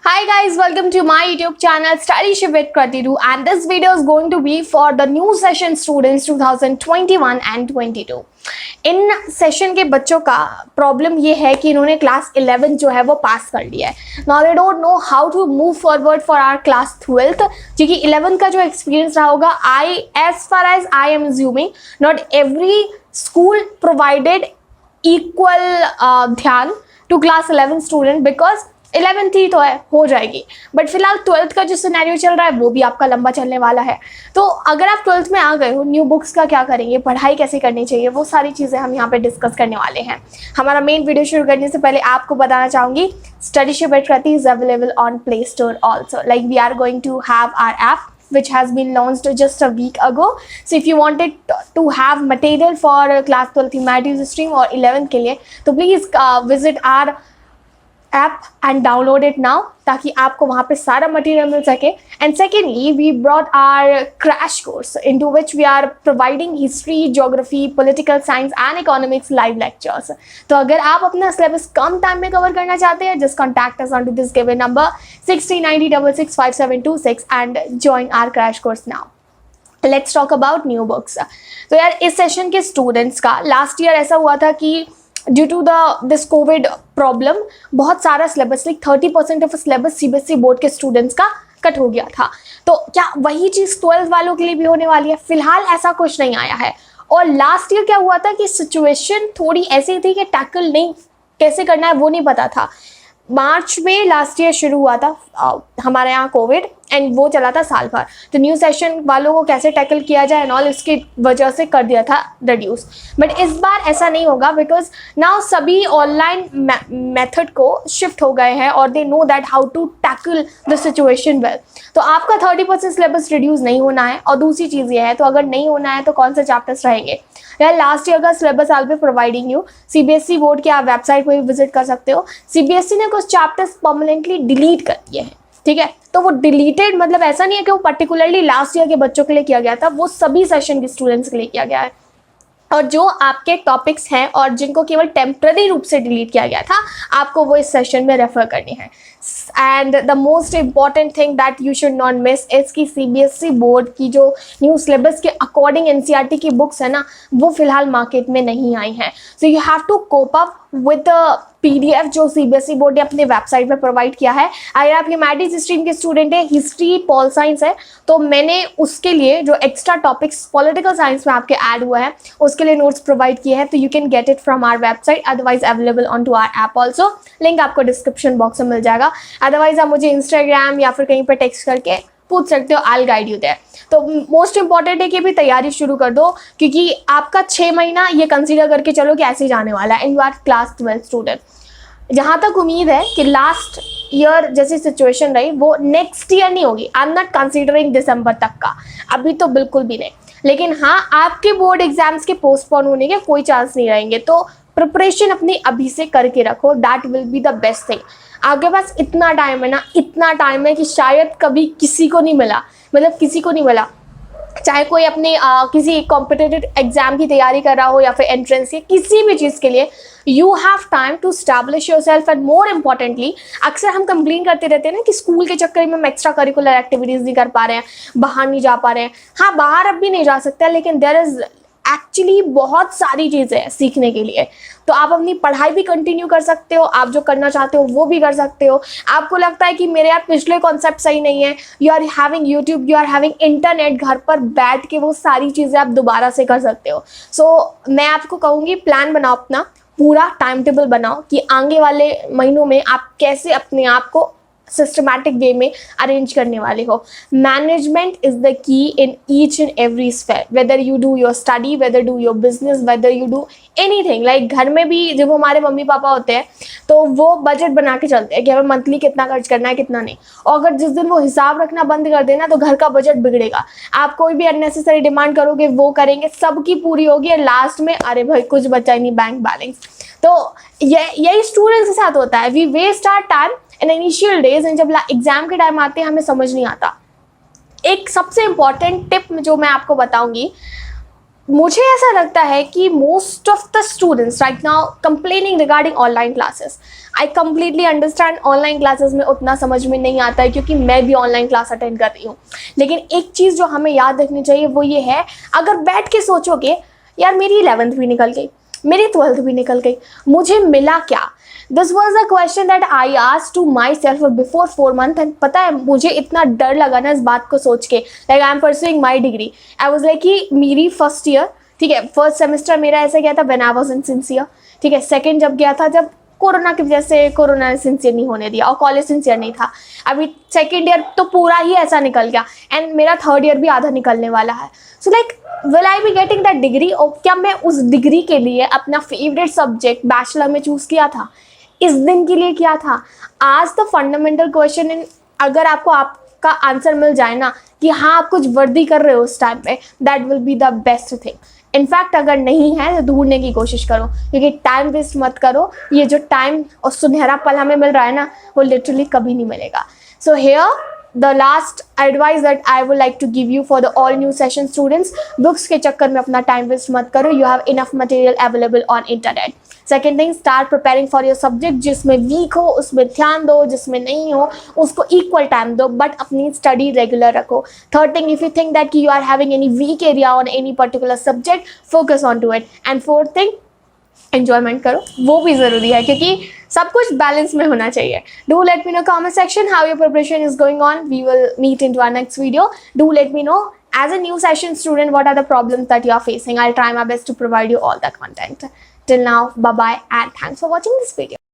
Hi guys, welcome to my YouTube channel Studyship with Kratidu, and this video is going to be for the new session students 2021 and 22. In session के बच्चों का problem ये है कि इन्होंने class 11 जो है वो पास कर लिया है. Now they don't know how to move forward for our class 12, क्योंकि 11 का जो एक्सपीरियंस रहा होगा, as far as I am assuming not every school provided equal ध्यान to class 11 student, because 11th ही तो है, हो जाएगी. बट फिलहाल 12th का जो सिनेरियो चल रहा है वो भी आपका लंबा चलने वाला है. तो अगर आप 12th में आ गए हो, न्यू बुक्स का क्या करेंगे, पढ़ाई कैसे करनी चाहिए, वो सारी चीज़ें हम यहाँ पे डिस्कस करने वाले हैं. हमारा मेन वीडियो शुरू करने से पहले आपको बताना चाहूँगी, studyship with Kriti is available on Play Store also. Like we are going to have our app which has been launched just a week ago. So if you wanted to have material for class 12 humanities stream or 11th के लिए, तो please visit our app and download it now, ताकि आपको वहाँ पे सारा material मिल सके. And secondly, we brought our crash course into which we are providing history, geography, political science and economics live lectures. तो अगर आप अपना सिलेबस कम टाइम में कवर करना चाहते हैं, just contact us on to this given number 6390665726 and join our crash course now. Let's talk about new books. तो यार, इस सेशन के स्टूडेंट्स का लास्ट ईयर ऐसा हुआ था कि due to this covid problem बहुत सारा syllabus, like 30% of syllabus CBSE board के स्टूडेंट्स का कट हो गया था. तो क्या वही चीज़ 12th वालों के लिए भी होने वाली है? फिलहाल ऐसा कुछ नहीं आया है. और लास्ट ईयर क्या हुआ था कि सिचुएशन थोड़ी ऐसी थी कि टैकल नहीं कैसे करना है वो नहीं पता था. मार्च में लास्ट ईयर शुरू हुआ था हमारे यहाँ कोविड, एंड वो चला था साल भर. तो न्यू सेशन वालों को कैसे टैकल किया जाए एंड ऑल, इसकी वजह से कर दिया था रिड्यूस. बट इस बार ऐसा नहीं होगा, बिकॉज नाउ सभी ऑनलाइन मेथड को शिफ्ट हो गए हैं और they know that how to tackle the situation well. तो आपका 30% सिलेबस रिड्यूस नहीं होना है. और दूसरी चीज़ ये है, तो अगर नहीं होना है तो कौन से चैप्टर्स रहेंगे यार? लास्ट ईयर का syllabus I will be providing you. CBSE board के आप वेबसाइट पर भी विजिट कर सकते हो. सीबीएसई ने कुछ चैप्टर्स परमानेंटली डिलीट कर दिए हैं, ठीक है? तो वो डिलीटेड मतलब ऐसा नहीं है कि वो पर्टिकुलरली लास्ट ईयर के बच्चों के लिए किया गया था, वो सभी सेशन के स्टूडेंट्स के लिए किया गया है. और जो आपके टॉपिक्स हैं और जिनको केवल टेम्पररी रूप से डिलीट किया गया था, आपको वो इस सेशन में रेफर करनी है. And the most important thing that you should not miss is कि सीबीएसई बोर्ड की जो न्यू सिलेबस के अकॉर्डिंग एनसीईआरटी की बुक्स है ना, वो फिलहाल मार्केट में नहीं आई हैं. So you have to cope up with PDF जो सीबीएसई बोर्ड ने अपने वेबसाइट पर प्रोवाइड किया है. अगर आप ह्यूमैनिटीज स्ट्रीम के स्टूडेंट है, हिस्ट्री, पॉल साइंस है, तो मैंने उसके लिए जो एक्स्ट्रा टॉपिक्स पॉलिटिकल साइंस में आपके ऐड हुआ है, उसके लिए नोट्स प्रोवाइड किए हैं. तो you can get it from our website, otherwise available on to our app also. Link आपको डिस्क्रिप्शन बॉक्स में मिल जाएगा. अदरवाइज आप मुझे इंस्टाग्राम या फिर कहीं पर टेक्स्ट करके पूछ सकते हो, आई गाइड यू देयर. तो मोस्ट इंपॉर्टेंट है कि भी तैयारी शुरू कर दो, क्योंकि आपका 6 महीना ये कंसीडर करके चलो कि ऐसे ही जाने वाला है. इन यू आर क्लास 12 स्टूडेंट. जहाँ तक उम्मीद है कि लास्ट ईयर जैसी सिचुएशन रही वो नेक्स्ट ईयर नहीं होगी. आई एम नॉट कंसीडरिंग दिसंबर तक का, अभी तो बिल्कुल भी नहीं. लेकिन हाँ, आपके बोर्ड एग्जाम्स के पोस्टपोन होने के कोई चांस नहीं रहेंगे. तो प्रिपरेशन अपनी अभी से करके रखो, that will be the best thing. आपके पास इतना टाइम है ना, इतना टाइम है कि शायद कभी किसी को नहीं मिला, मतलब किसी को नहीं मिला. चाहे कोई अपने किसी कॉम्पिटिटिव एग्जाम की तैयारी कर रहा हो या फिर एंट्रेंस की, किसी भी चीज़ के लिए you have time to establish yourself. And more importantly, अक्सर हम कंप्लेन करते रहते हैं ना कि स्कूल के चक्कर में हम एक्स्ट्रा करिकुलर एक्टिविटीज़ नहीं कर पा रहे हैं, बाहर नहीं जा पा रहे हैं. हाँ, बाहर अब भी नहीं जा सकते, लेकिन देयर इज़ एक्चुअली बहुत सारी चीज़ें हैं सीखने के लिए. तो आप अपनी पढ़ाई भी कंटिन्यू कर सकते हो, आप जो करना चाहते हो वो भी कर सकते हो. आपको लगता है कि मेरे यार पिछले कॉन्सेप्ट सही नहीं है, you are having YouTube, you are having internet, घर पर बैठ के वो सारी चीज़ें आप दोबारा से कर सकते हो. सो मैं आपको कहूँगी, प्लान बनाओ, अपना पूरा टाइम टेबल बनाओ कि आगे वाले महीनों में आप कैसे अपने आप को सिस्टमैटिक वे में अरेंज करने वाले हो. Management is the key in each and every sphere, whether you do your study, whether do your business, whether you do anything. Like घर में भी जब हमारे मम्मी पापा होते हैं तो वो बजट बना के चलते हैं कि हमें मंथली कितना खर्च करना है, कितना नहीं. और अगर जिस दिन वो हिसाब रखना बंद कर देना तो घर का बजट बिगड़ेगा. आप कोई भी अननेसेसरी डिमांड करोगे, वो करेंगे, सबकी पूरी होगी और लास्ट में अरे भाई कुछ बचा ही नहीं बैंक बैलेंस. तो यही स्टूडेंट्स के साथ होता है. We waste our time in initial days, and जब एग्जाम के टाइम आते हैं हमें समझ नहीं आता. एक सबसे इम्पॉर्टेंट टिप जो मैं आपको बताऊंगी, मुझे ऐसा लगता है कि most of the students right now complaining regarding online classes. I completely understand online classes में उतना समझ में नहीं आता है क्योंकि मैं भी ऑनलाइन क्लास अटेंड कर रही हूँ. लेकिन एक चीज़ जो हमें याद रखनी चाहिए वो ये है, अगर बैठ के सोचोगे यार मेरी 11th भी निकल गई, मेरी 12th भी निकल गई, मुझे मिला क्या. This was a question that I asked to myself before 4 months. And पता है मुझे इतना डर लगा ना इस बात को सोच के, like I am pursuing my degree. I was like कि मेरी फर्स्ट ईयर, ठीक है, फर्स्ट सेमेस्टर मेरा ऐसा गया था when I was in sincere, ठीक है. सेकंड जब गया था जब कोरोना की वजह से कोरोना ने सिंसियर नहीं होने दिया और कॉलेज सिंसियर नहीं था. अभी सेकंड ईयर तो पूरा ही ऐसा निकल गया एंड मेरा थर्ड ईयर भी आधा निकलने वाला है. So like will I be getting that degree, और क्या मैं उस डिग्री के लिए अपना फेवरेट सब्जेक्ट बैचलर में चूज़ किया था, इस दिन के लिए किया था. आज द फंडामेंटल क्वेश्चन इन, अगर आपको आपका आंसर मिल जाए ना कि हाँ आप कुछ वर्दी कर रहे हो उस टाइम पे, that will be the best thing. In fact अगर नहीं है तो ढूंढने की कोशिश करो, क्योंकि टाइम वेस्ट मत करो. ये जो टाइम और सुनहरा पल हमें मिल रहा है ना, वो लिटरली कभी नहीं मिलेगा. So here the last advice that I would like to give you for the all new session students, books के चक्कर में अपना time waste मत करो. You have enough material available on internet. Second thing, start preparing for your subject. जिसमें weak हो उसमें ध्यान दो, जिसमें नहीं हो उसको equal time दो, but अपनी study regular रखो. Third thing, if you think that you are having any weak area on any particular subject, focus on to it. And fourth thing, enjoyment करो, वो भी ज़रूरी है क्योंकि सब कुछ बैलेंस में होना चाहिए. Do let me know comment section how your preparation is going on. We will meet in to our next video. Do let me know as a new session student what are the problems that you are facing. I'll try my best to provide you all the content. Till now, bye bye and thanks for watching this video.